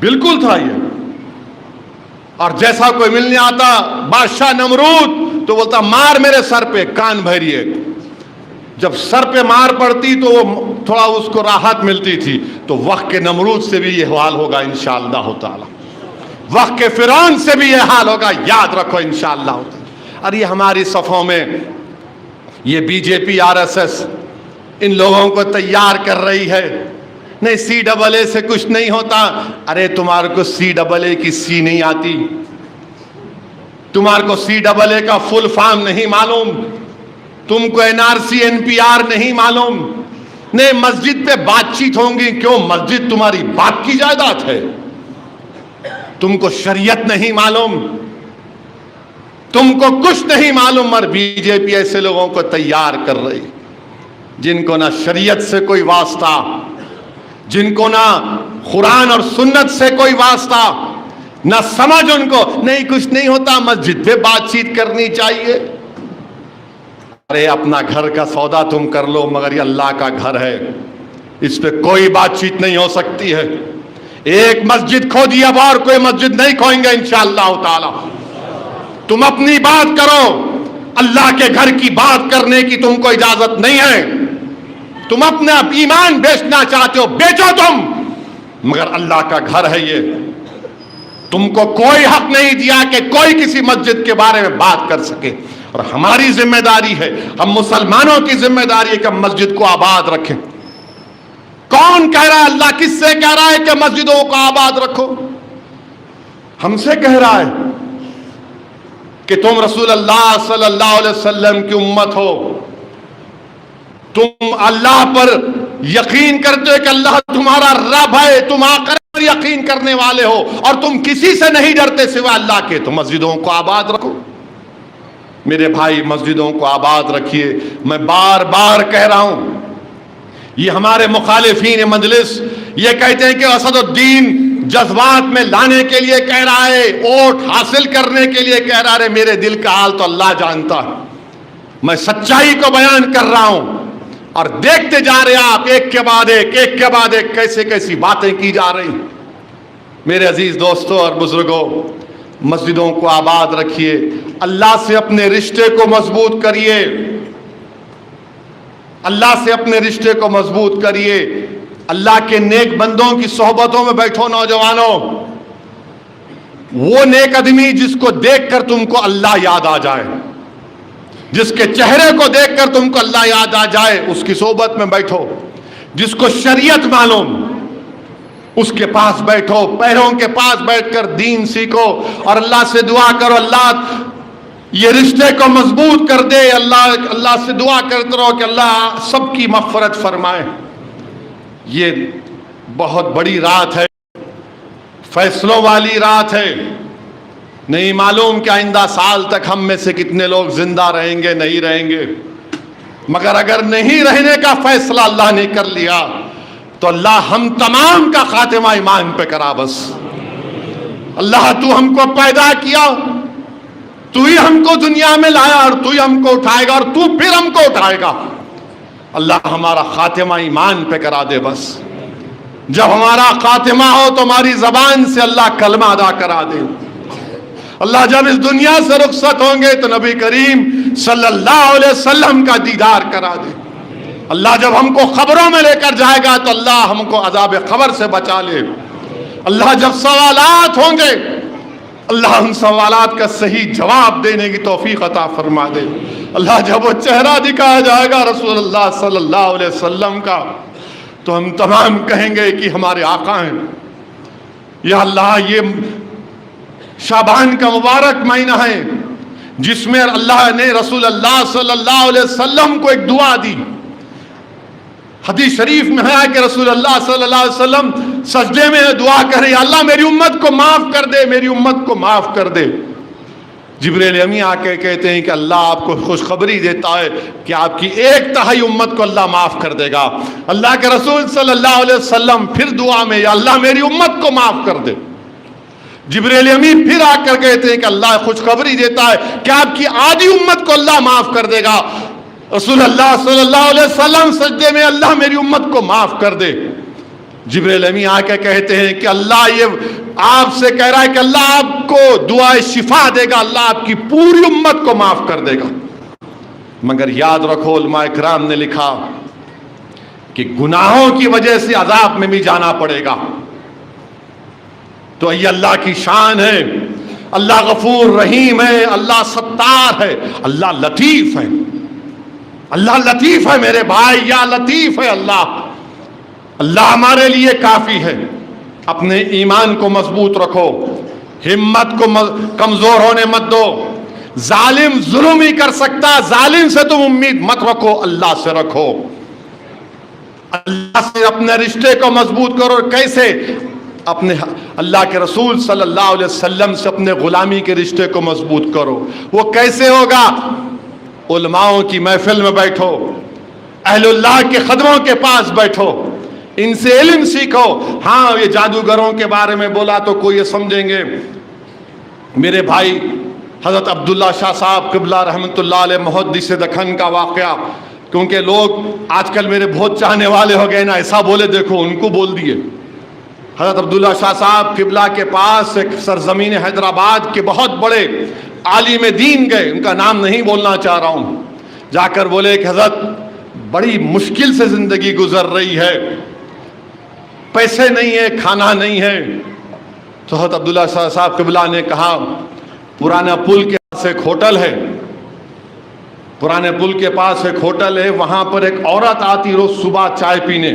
بالکل تھا یہ. اور جیسا کوئی ملنے آتا بادشاہ نمرود تو بولتا مار میرے سر پہ کان بحری ہے. جب سر پہ مار پڑتی تو وہ تھوڑا اس کو راحت ملتی تھی. تو وقت کے نمرود سے بھی یہ حال ہوگا انشاءاللہ تعالی، وقت کے فرعون سے بھی یہ حال ہوگا. یاد رکھو انشاءاللہ تعالی. اور یہ ہماری صفوں میں یہ بی جے پی RSS ان لوگوں کو تیار کر رہی ہے. نہیں CAA سے کچھ نہیں ہوتا. ارے تمہارے کو CAA کی سی نہیں آتی، تمہارے کو CAA کا فل فارم نہیں معلوم، تم کو NRC NPR نہیں معلوم. نہیں مسجد پہ بات چیت ہوں گی، کیوں؟ مسجد تمہاری باپ کی جائیداد ہے. تم کو شریعت نہیں معلوم، تم کو کچھ نہیں معلوم. اور بی جے پی ایسے لوگوں کو تیار کر رہی جن کو نہ شریعت سے کوئی واسطہ، جن کو نہ قرآن اور سنت سے کوئی واسطہ، نہ سمجھ ان کو. نہیں کچھ نہیں ہوتا، مسجد پہ بات چیت کرنی چاہیے. ارے اپنا گھر کا سودا تم کر لو، مگر یہ اللہ کا گھر ہے، اس پہ کوئی بات چیت نہیں ہو سکتی ہے. ایک مسجد کھو دی، اب اور کوئی مسجد نہیں کھوئیں گے انشاءاللہ تعالی. تم اپنی بات کرو، اللہ کے گھر کی بات کرنے کی تم کو اجازت نہیں ہے. تم اپنا ایمان بیچنا چاہتے ہو بیچو تم، مگر اللہ کا گھر ہے یہ. تم کو کوئی حق نہیں دیا کہ کوئی کسی مسجد کے بارے میں بات کر سکے. اور ہماری ذمہ داری ہے، ہم مسلمانوں کی ذمہ داری ہے کہ ہم مسجد کو آباد رکھیں. کون کہہ رہا ہے؟ اللہ کس سے کہہ رہا ہے کہ مسجدوں کو آباد رکھو؟ ہم سے کہہ رہا ہے کہ تم رسول اللہ صلی اللہ علیہ وسلم کی امت ہو، تم اللہ پر یقین کرتے ہو کہ اللہ تمہارا رب ہے، تم آخرت پر یقین کرنے والے ہو، اور تم کسی سے نہیں ڈرتے سوا اللہ کے، تو مسجدوں کو آباد رکھو۔ میرے بھائی، مسجدوں کو آباد رکھیے۔ میں بار بار کہہ رہا ہوں، یہ ہمارے مخالفین مجلس یہ کہتے ہیں کہ اسد الدین جذبات میں لانے کے لیے کہہ رہا ہے، ووٹ حاصل کرنے کے لیے کہہ رہا ہے۔ میرے دل کا حال تو اللہ جانتا ہے، میں سچائی کو بیان کر رہا ہوں، اور دیکھتے جا رہے آپ ایک کے بعد ایک کیسے کیسی باتیں کی جا رہی۔ میرے عزیز دوستوں اور بزرگوں، مسجدوں کو آباد رکھیے، اللہ سے اپنے رشتے کو مضبوط کریے، اللہ سے اپنے رشتے کو مضبوط کریے۔ اللہ کے نیک بندوں کی صحبتوں میں بیٹھو نوجوانوں، وہ نیک آدمی جس کو دیکھ کر تم کو اللہ یاد آ جائے، جس کے چہرے کو دیکھ کر تم کو اللہ یاد آ جائے، اس کی صحبت میں بیٹھو۔ جس کو شریعت معلوم، اس کے پاس بیٹھو، پیروں کے پاس بیٹھ کر دین سیکھو، اور اللہ سے دعا کرو اللہ یہ رشتے کو مضبوط کر دے۔ اللہ سے دعا کرتے رہو کہ اللہ سب کی مغفرت فرمائے۔ یہ بہت بڑی رات ہے، فیصلوں والی رات ہے۔ نہیں معلوم کہ آئندہ سال تک ہم میں سے کتنے لوگ زندہ رہیں گے، نہیں رہیں گے، مگر اگر نہیں رہنے کا فیصلہ اللہ نے کر لیا تو اللہ ہم تمام کا خاتمہ ایمان پہ کرا۔ بس اللہ تو ہم کو پیدا کیا، تو ہی ہم کو دنیا میں لایا، اور تو ہی ہم کو اٹھائے گا، اور تو پھر ہم کو اٹھائے گا۔ اللہ ہمارا خاتمہ ایمان پہ کرا دے۔ بس جب ہمارا خاتمہ ہو تو ہماری زبان سے اللہ کلمہ ادا کرا دے۔ اللہ جب اس دنیا سے رخصت ہوں گے تو نبی کریم صلی اللہ علیہ وسلم کا دیدار کرا دے۔ اللہ جب ہم کو خبروں میں لے کر جائے گا تو اللہ ہم کو عذاب قبر سے بچا لے۔ اللہ جب سوالات ہوں گے، اللہ ان سوالات کا صحیح جواب دینے کی توفیق عطا فرما دے۔ اللہ جب وہ چہرہ دکھایا جائے گا رسول اللہ صلی اللہ علیہ وسلم کا، تو ہم تمام کہیں گے کہ ہمارے آقا ہیں۔ یا اللہ، یہ شعبان کا مبارک مہینہ ہے جس میں اللہ نے رسول اللہ صلی اللہ علیہ وسلم کو ایک دعا دی۔ حدیث شریف میں ہے کہ رسول اللہ صلی اللہ علیہ وسلم سجدے میں دعا کر رہے، اللہ میری امت کو معاف کر دے، میری امت کو معاف کر دے۔ جبریل امی آ کے کہتے ہیں کہ اللہ آپ کو خوشخبری دیتا ہے کہ آپ کی 1/3 امت کو اللہ معاف کر دے گا۔ اللہ کے رسول صلی اللہ علیہ وسلم پھر دعا میں، یا اللہ میری امت کو معاف کر دے۔ جبریل امی پھر آ کر کہتے ہیں کہ اللہ خوشخبری دیتا ہے کہ آپ کی آدھی امت کو اللہ معاف کر دے گا۔ رسول اللہ صلی اللہ علیہ وسلم سجدے میں، اللہ میری امت کو معاف کر دے۔ جبریل امی آ کے کہتے ہیں کہ اللہ یہ آپ سے کہہ رہا ہے کہ اللہ آپ کو دعائے شفا دے گا، اللہ آپ کی پوری امت کو معاف کر دے گا۔ مگر یاد رکھو، علماء اکرام نے لکھا کہ گناہوں کی وجہ سے عذاب میں بھی جانا پڑے گا۔ تو یہ اللہ کی شان ہے، اللہ غفور رحیم ہے، اللہ ستار ہے، اللہ لطیف ہے۔ اللہ لطیف ہے میرے بھائی، یا لطیف ہے اللہ۔ اللہ ہمارے لیے کافی ہے۔ اپنے ایمان کو مضبوط رکھو، ہمت کو کمزور ہونے مت دو۔ ظالم ظلم ہی کر سکتا، ظالم سے تم امید مت رکھو، اللہ سے رکھو۔ اللہ سے اپنے رشتے کو مضبوط کرو۔ کیسے؟ اپنے اللہ کے رسول صلی اللہ علیہ وسلم سے اپنے غلامی کے رشتے کو مضبوط کرو۔ وہ کیسے ہوگا؟ علماؤں کی محفل میں بیٹھو، اہل اللہ کے خدموں کے پاس بیٹھو، ان سے علم سیکھو۔ ہاں، یہ جادوگروں کے بارے میں بولا تو کوئی یہ سمجھیں گے۔ میرے بھائی، حضرت عبداللہ شاہ صاحب قبلہ رحمۃ اللہ علیہ محدث دکن کا واقعہ، کیونکہ لوگ آج کل میرے بہت چاہنے والے ہو گئے نا، ایسا بولے دیکھو ان کو بول دیے۔ حضرت عبداللہ شاہ صاحب قبلہ کے پاس ایک سرزمین حیدرآباد کے بہت بڑے عالم دین گئے، ان کا نام نہیں بولنا چاہ رہا ہوں۔ جا کر بولے کہ حضرت بڑی مشکل سے زندگی گزر رہی ہے، پیسے نہیں ہے، کھانا نہیں ہے۔ تو حضرت عبداللہ شاہ صاحب قبلہ نے کہا، پرانا پل کے پاس ایک ہوٹل ہے، پرانے پل کے پاس ایک ہوٹل ہے، وہاں پر ایک عورت آتی روز صبح چائے پینے۔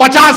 50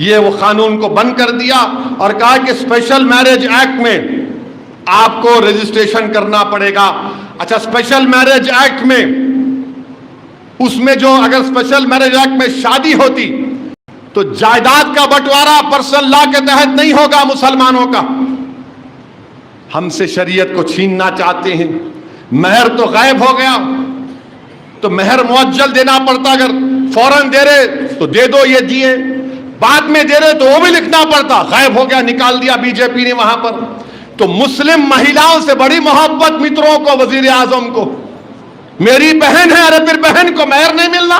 یہ وہ قانون کو بند کر دیا اور کہا کہ اسپیشل میرج ایکٹ میں آپ کو رجسٹریشن کرنا پڑے گا. اچھا, اسپیشل میرج ایکٹ میں اس میں جو اگر اسپیشل میرج ایکٹ میں شادی ہوتی تو جائیداد کا بٹوارا پرسنل لا کے تحت نہیں ہوگا مسلمانوں کا. ہم سے شریعت کو چھیننا چاہتے ہیں. مہر تو غائب ہو گیا, تو مہر معجل دینا پڑتا, اگر فوراً دے رہے تو دے دو یہ دیے, بعد میں دے رہے تو وہ بھی لکھنا پڑتا. غائب ہو گیا, نکال دیا بی جے پی نے وہاں پر. تو مسلم مہیلاؤں سے بڑی محبت متروں کو, وزیر اعظم کو, میری بہن ہے, ارے پھر بہن کو مہر نہیں ملنا.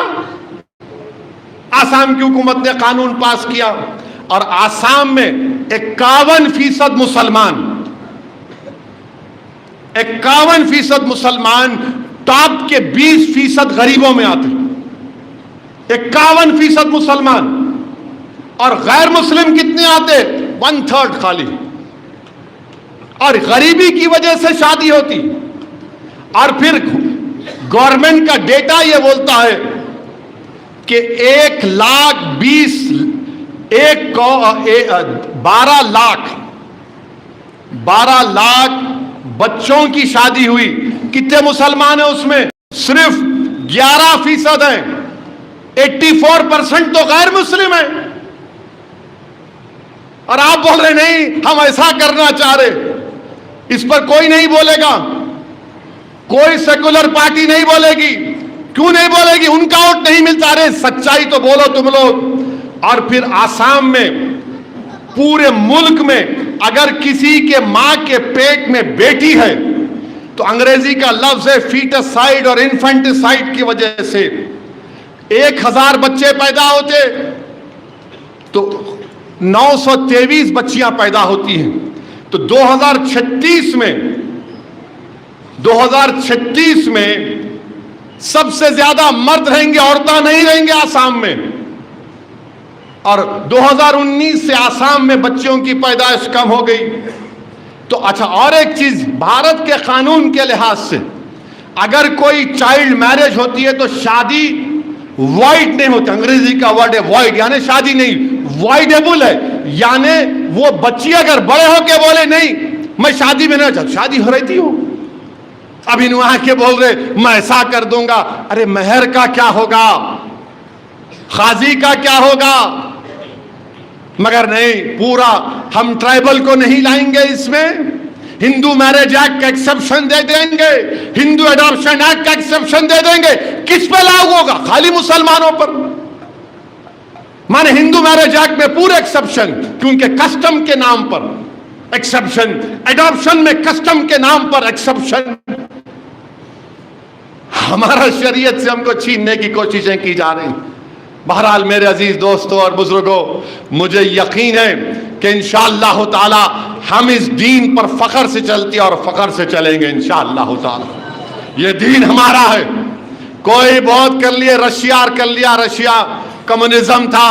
آسام کی حکومت نے قانون پاس کیا اور آسام میں 51% مسلمان 51% مسلمان ٹاپ کے 20% غریبوں میں آتے. 51% مسلمان, اور غیر مسلم کتنے آتے؟ 1/3 خالی. اور غریبی کی وجہ سے شادی ہوتی. اور پھر گورنمنٹ کا ڈیٹا یہ بولتا ہے کہ 12 لاکھ بچوں کی شادی ہوئی. کتنے مسلمان ہیں اس میں؟ صرف 11% ہیں. 84% تو غیر مسلم ہیں. اور آپ بول رہے نہیں ہم ایسا کرنا چاہ رہے. اس پر کوئی نہیں بولے گا, کوئی سیکولر پارٹی نہیں بولے گی. کیوں نہیں بولے گی؟ ان کا ووٹ نہیں ملتا. رہے سچائی تو بولو تم لوگ. اور پھر آسام میں, پورے ملک میں اگر کسی کے ماں کے پیٹ میں بیٹی ہے تو انگریزی کا لفظ ہے فیٹسائیڈ اور انفنٹسائیڈ کی وجہ سے 1000 بچے پیدا ہوتے تو 923 بچیاں پیدا ہوتی ہیں. تو 2036 میں سب سے زیادہ مرد رہیں گے, عورتیں نہیں رہیں گے آسام میں. اور 2019 سے آسام میں بچیوں کی پیدائش کم ہو گئی. تو اچھا, اور ایک چیز, بھارت کے قانون کے لحاظ سے اگر کوئی چائلڈ میرج ہوتی ہے تو شادی وائڈ نہیں ہوتی. انگریزی کا ورڈ ہے وائڈ, یعنی شادی نہیں, وائڈیبل ہے. یعنی وہ بچی اگر بڑے ہو کے بولے نہیں میں شادی میں نہیں, شادی ہو رہی تھی ہو, ابھی وہاں کے بول رہے میں ایسا کر دوں گا. ارے مہر کا کیا ہوگا, قاضی کا کیا ہوگا؟ مگر نہیں, پورا ہم ٹرائبل کو نہیں لائیں گے اس میں. ہندو میرج ایکٹ کا ایکسپشن دے دیں گے, ہندو اڈاپشن ایکٹ کا ایکسپشن دے دیں گے. کس پہ لاگو ہوگا؟ خالی مسلمانوں پر. مانے ہندو میرج ایکٹ میں پورے ایکسپشن, کیونکہ کسٹم کے نام پر ایکسپشن, اڈاپشن میں کسٹم کے نام پر ایکسپشن. ہمارا شریعت سے ہم کو چھیننے کی کوششیں کی جا رہی ہیں. بہرحال میرے عزیز دوستوں اور بزرگوں, مجھے یقین ہے کہ انشاءاللہ تعالی ہم اس دین پر فخر سے چلتے اور فخر سے چلیں گے انشاءاللہ تعالی. یہ دین ہمارا ہے. کوئی بہت کر لیے, رشیا کر لیا, رشیا کمیونزم تھا,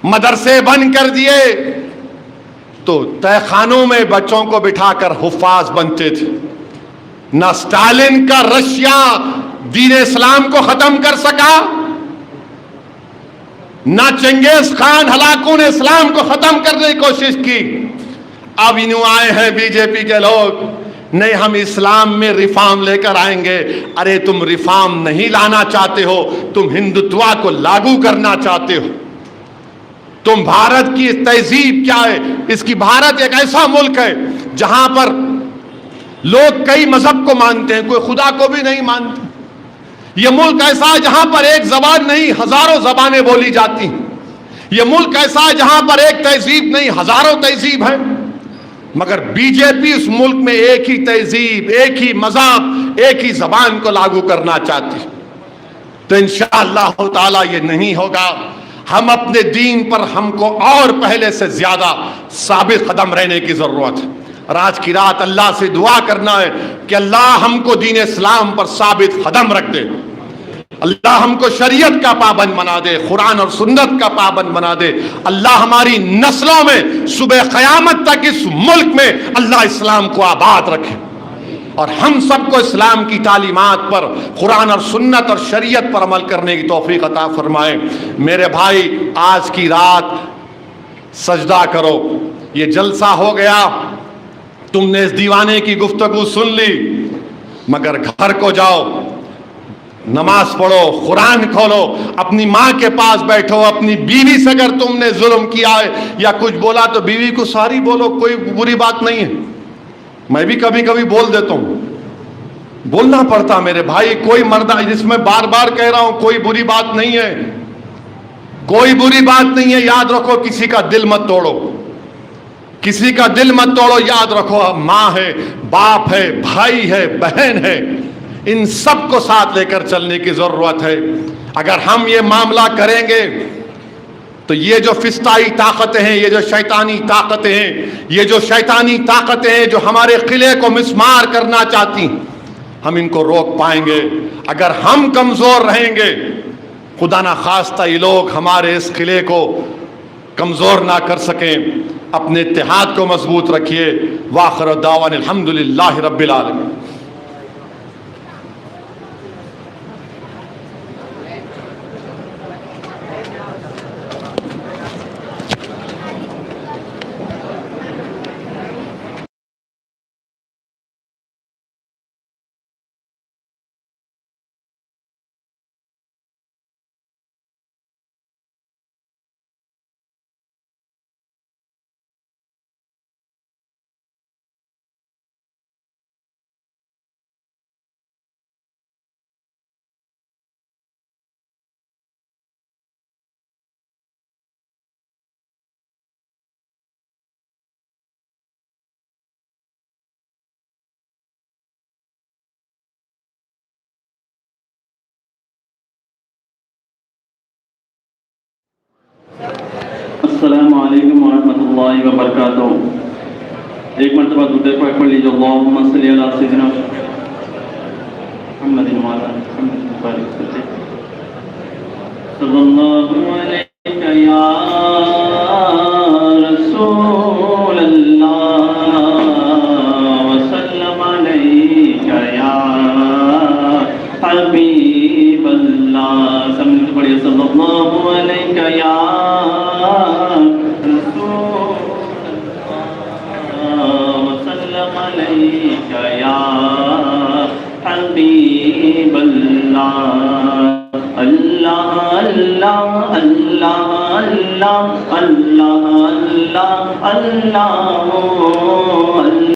مدرسے بند کر دیے تو تہ خانوں میں بچوں کو بٹھا کر حفاظ بنتے تھے. نہ اسٹالن کا رشیا دین اسلام کو ختم کر سکا, نہ چنگیز خان ہلاکوں نے اسلام کو ختم کرنے کی کوشش کی. اب انہوں آئے ہیں بی جے پی کے لوگ, نہیں ہم اسلام میں ریفارم لے کر آئیں گے. ارے تم ریفارم نہیں لانا چاہتے ہو, تم ہندوتوا کو لاگو کرنا چاہتے ہو. تم بھارت کی تہذیب کیا ہے؟ اس کی بھارت ایک ایسا ملک ہے جہاں پر لوگ کئی مذہب کو مانتے ہیں, کوئی خدا کو بھی نہیں مانتے. یہ ملک ایسا ہے جہاں پر ایک زبان نہیں ہزاروں زبانیں بولی جاتی ہیں. یہ ملک ایسا ہے جہاں پر ایک تہذیب نہیں ہزاروں تہذیب ہیں. مگر بی جے پی اس ملک میں ایک ہی تہذیب, ایک ہی مذہب, ایک ہی زبان کو لاگو کرنا چاہتی. تو انشاءاللہ تعالی یہ نہیں ہوگا. ہم اپنے دین پر ہم کو اور پہلے سے زیادہ ثابت قدم رہنے کی ضرورت ہے. اور آج کی رات اللہ سے دعا کرنا ہے کہ اللہ ہم کو دین اسلام پر ثابت قدم رکھ دے. اللہ ہم کو شریعت کا پابند بنا دے, قرآن اور سنت کا پابند بنا دے. اللہ ہماری نسلوں میں صبح قیامت تک اس ملک میں اللہ اسلام کو آباد رکھے. اور ہم سب کو اسلام کی تعلیمات پر، قرآن اور سنت اور شریعت پر عمل کرنے کی توفیق عطا فرمائے۔ میرے بھائی، آج کی رات سجدہ کرو، یہ جلسہ ہو گیا، تم نے اس دیوانے کی گفتگو سن لی، مگر گھر کو جاؤ، نماز پڑھو، قرآن کھولو، اپنی ماں کے پاس بیٹھو، اپنی بیوی سے اگر تم نے ظلم کیا ہے یا کچھ بولا تو بیوی کو ساری بولو، کوئی بری بات نہیں ہے۔ میں بھی کبھی کبھی بول دیتا ہوں، بولنا پڑتا میرے بھائی، کوئی مرد، جس میں بار بار کہہ رہا ہوں، کوئی بری بات نہیں ہے، کوئی بری بات نہیں ہے۔ یاد رکھو، کسی کا دل مت توڑو، کسی کا دل مت توڑو، یاد رکھو، ماں ہے، باپ ہے، بھائی ہے، بہن ہے، ان سب کو ساتھ لے کر چلنے کی ضرورت ہے۔ اگر ہم یہ معاملہ کریں گے تو یہ جو فسطائی طاقتیں ہیں، یہ جو شیطانی طاقتیں ہیں، یہ جو شیطانی طاقتیں ہیں جو ہمارے قلعے کو مسمار کرنا چاہتی، ہم ان کو روک پائیں گے۔ اگر ہم کمزور رہیں گے، خدا نہ خواستہ یہ لوگ ہمارے اس قلعے کو کمزور نہ کر سکیں۔ اپنے اتحاد کو مضبوط رکھیے۔ وآخر دعوانا الحمدللہ رب العالمین۔ السلام علیکم ورحمۃ اللہ وبرکاتہ۔ ایک مرتبہ درود پاک پڑھ لیجیے، اللہم صلی علی سیدنا محمد وعلی محمد صلی اللہ علیہ یا رسول اللہ وسلم علیہ یا حبیب اللہ۔ سمجھ پڑھیے، صلی اللہ علیہ یا حبیب اللہ۔ اللہ اللہ اللہ اللہ اللہ اللہ اللہ اللہ۔